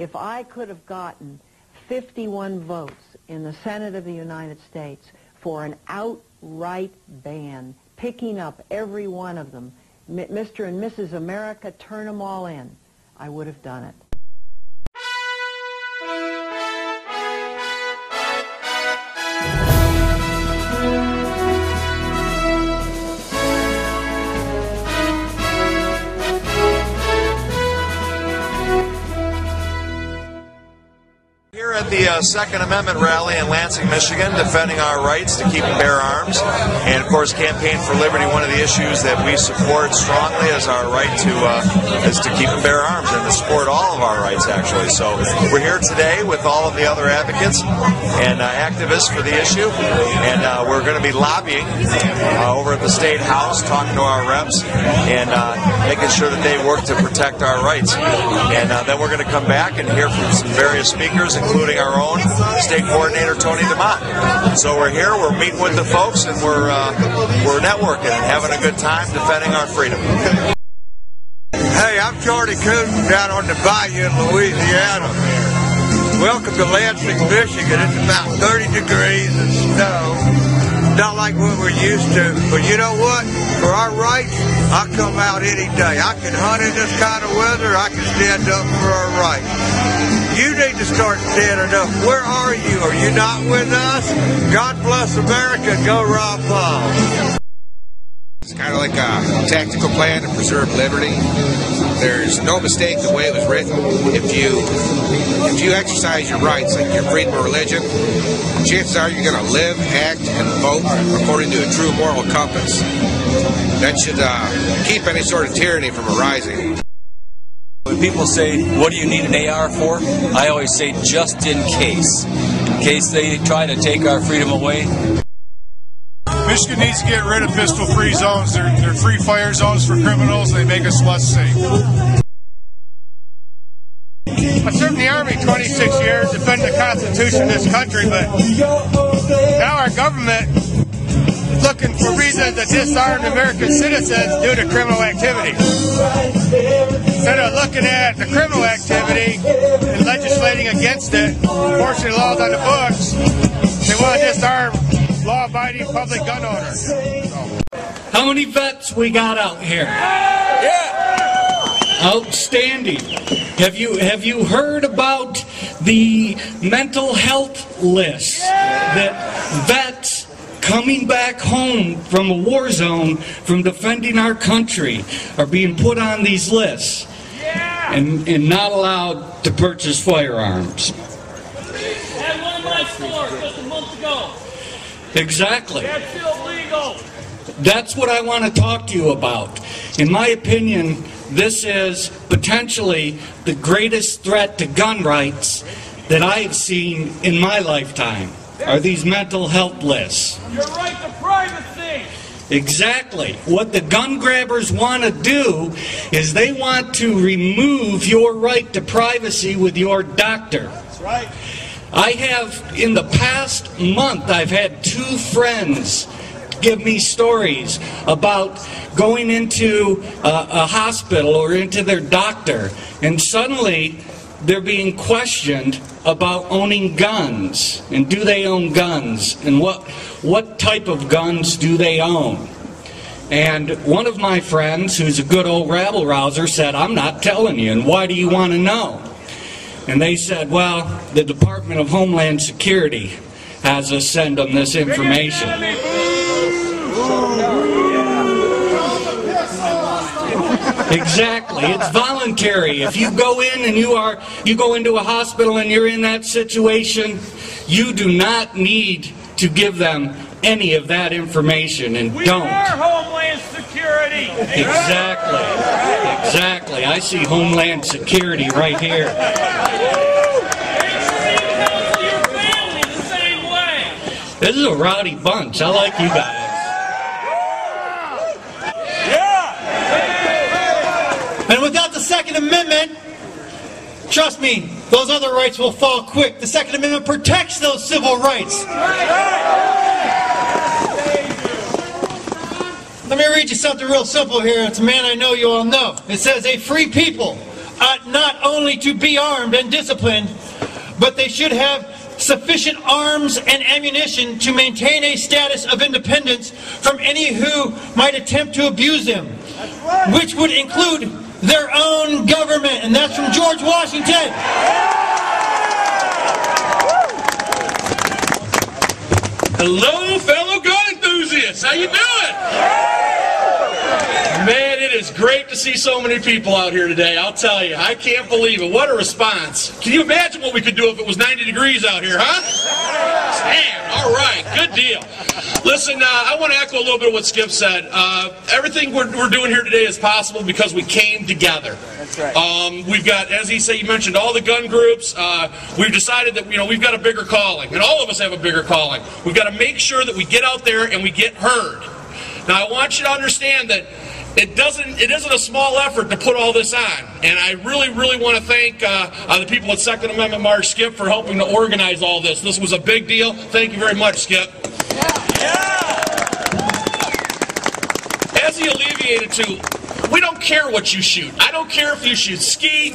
if I could have gotten 51 votes in the Senate of the United States for an outright ban, picking up every one of them, Mr. and Mrs. America, turn them all in, I would have done it. At the Second Amendment rally in Lansing, Michigan, defending our rights to keep and bear arms, and of course Campaign for Liberty. One of the issues that we support strongly is our right to keep and bear arms, and to support all of our rights actually. So we're here today with all of the other advocates and activists for the issue, and we're going to be lobbying over at the State House, talking to our reps and making sure that they work to protect our rights. And then we're going to come back and hear from some various speakers, including our own state coordinator, Tony DeMott. So we're here, we're meeting with the folks, and we're networking and having a good time defending our freedom. Hey, I'm Charlie Cooten down on the bayou in Louisiana. Welcome to Lansing, Michigan. It's about 30 degrees and snow. Not like what we're used to. But you know what? For our rights, I come out any day. I can hunt in this kind of weather. I can stand up for our rights. You need to start standing up. Where are you? Are you not with us? God bless America. Go Rob Paul. It's kind of like a tactical plan to preserve liberty. There's no mistake the way it was written. If you exercise your rights, like your freedom of religion, chances are you're going to live, act, and vote according to a true moral compass. That should keep any sort of tyranny from arising. When people say, what do you need an AR for? I always say, just in case. In case they try to take our freedom away. Michigan needs to get rid of pistol-free zones. They're free fire zones for criminals. They make us less safe. I served in the Army 26 years, defending the Constitution of this country, but now our government is looking for reasons to disarm American citizens due to criminal activity. Instead of looking at the criminal activity and legislating against it, enforcing laws on the books, they want to disarm law-abiding public gun owners. How many vets we got out here? Yeah. Outstanding. Have you heard about the mental health list that vets coming back home from a war zone from defending our country are being put on these lists and not allowed to purchase firearms? I had one in my store just a month ago. Exactly. That's still legal. That's what I want to talk to you about. In my opinion, this is potentially the greatest threat to gun rights that I've seen in my lifetime, are these mental health lists. Your right to privacy. Exactly. What the gun grabbers want to do is they want to remove your right to privacy with your doctor. That's right. I have, in the past month, I've had 2 friends give me stories about going into a hospital or into their doctor, and suddenly they're being questioned about owning guns, and do they own guns, and what type of guns do they own. And one of my friends, who's a good old rabble-rouser, said, I'm not telling you, and why do you want to know? And they said, well, the Department of Homeland Security has us send them this information. Exactly. It's voluntary. If you go in and you go into a hospital and you're in that situation, you do not need to give them any of that information, and We don't. are Homeland Security. Exactly. Exactly. I see Homeland Security right here. Your family the same way. This is a rowdy bunch. I like you guys. And without the Second Amendment, trust me, those other rights will fall quick. The Second Amendment protects those civil rights. Let me read you something real simple here. It's a man I know you all know. It says, a free people ought not only to be armed and disciplined, but they should have sufficient arms and ammunition to maintain a status of independence from any who might attempt to abuse them, which would include their own government. And that's from George Washington. Hello, fellow gun enthusiasts. How you doing? Man, it is great to see so many people out here today. I'll tell you, I can't believe it. What a response. Can you imagine what we could do if it was 90 degrees out here, huh? Damn, all right, good deal. Listen, I want to echo a little bit of what Skip said. Everything we're doing here today is possible because we came together. That's right. We've got, as he said, you mentioned all the gun groups. We've decided that we've got a bigger calling, and all of us have a bigger calling. We've got to make sure that we get out there and we get heard. Now, I want you to understand that it isn't a small effort to put all this on, and I really want to thank the people at Second Amendment March, Skip, for helping to organize all this. This was a big deal. Thank you very much, Skip. As he alleviated to, we don't care what you shoot. I don't care if you shoot skeet,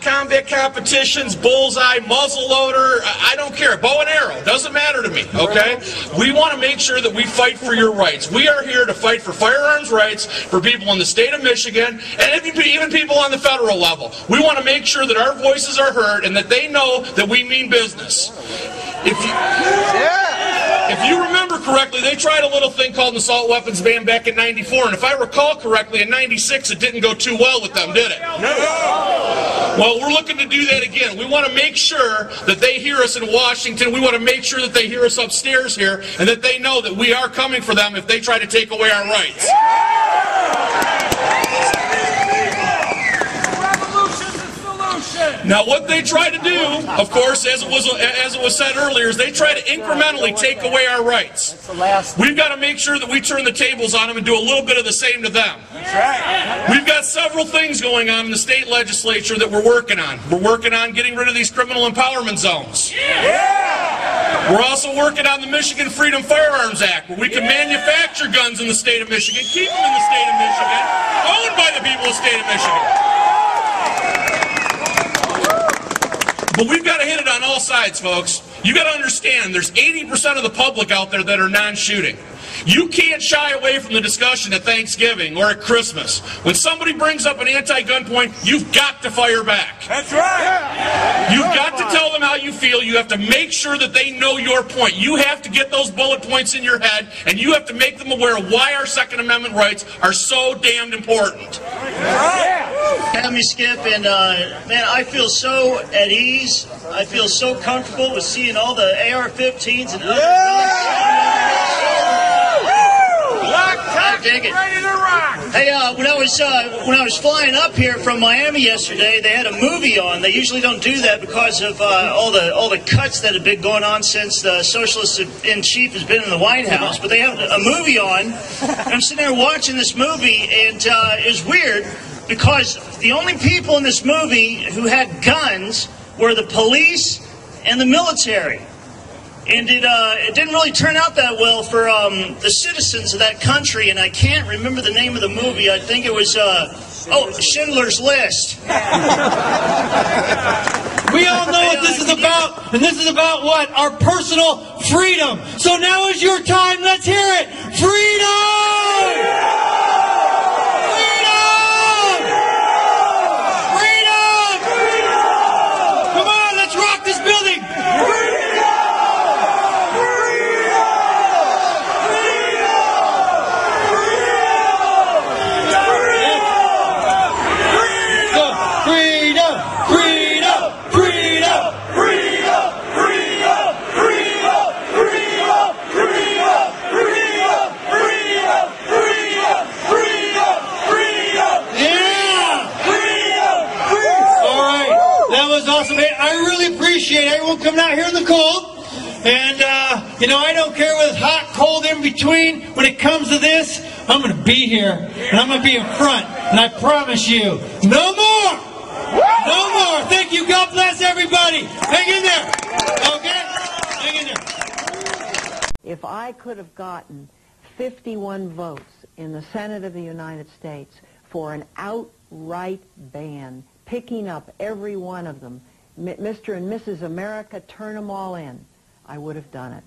combat competitions, bullseye, muzzle loader. I don't care. Bow and arrow. Doesn't matter to me, okay? We want to make sure that we fight for your rights. We are here to fight for firearms rights for people in the state of Michigan and even people on the federal level. We want to make sure that our voices are heard and that they know that we mean business. If you remember correctly, they tried a little thing called an assault weapons ban back in '94, and if I recall correctly, in '96 it didn't go too well with them, did it? No. Well, we're looking to do that again. We want to make sure that they hear us in Washington. We want to make sure that they hear us upstairs here, and that they know that we are coming for them if they try to take away our rights. Now, what they try to do, of course, as it was said earlier, is they try to incrementally take away our rights. We've got to make sure that we turn the tables on them and do a little bit of the same to them. That's right. We've got several things going on in the state legislature that we're working on. We're working on getting rid of these criminal empowerment zones. We're also working on the Michigan Freedom Firearms Act, where we can manufacture guns in the state of Michigan, keep them in the state of Michigan, owned by the people of the state of Michigan. But we've got to hit it on all sides, folks. You got to understand, there's 80% of the public out there that are non-shooting. You can't shy away from the discussion at Thanksgiving or at Christmas. When somebody brings up an anti-gun point, you've got to fire back. That's right. You've got to tell them how you feel. You have to make sure that they know your point. You have to get those bullet points in your head, and you have to make them aware of why our Second Amendment rights are so damned important. Have me, Skip, and man, I feel so at ease. I feel so comfortable with seeing all the AR-15s and other I dig it. Hey, when I was flying up here from Miami yesterday, they had a movie on. They usually don't do that because of all the cuts that have been going on since the socialist in chief has been in the White House. But they have a movie on, and I'm sitting there watching this movie, and it was weird because the only people in this movie who had guns were the police and the military. And it didn't really turn out that well for the citizens of that country, and I can't remember the name of the movie. I think it was, Schindler's List. We all know what this is about, and this is about what? Our personal freedom. So now is your time. Let's hear it. Freedom! Everyone coming out here in the cold, and I don't care whether it's hot, cold, in between. When it comes to this, I'm going to be here, and I'm going to be in front, and I promise you, no more, no more. Thank you. God bless everybody. Hang in there, okay? Hang in there. If I could have gotten 51 votes in the Senate of the United States for an outright ban picking up every one of them. Mr. and Mrs. America, turn them all in. I would have done it.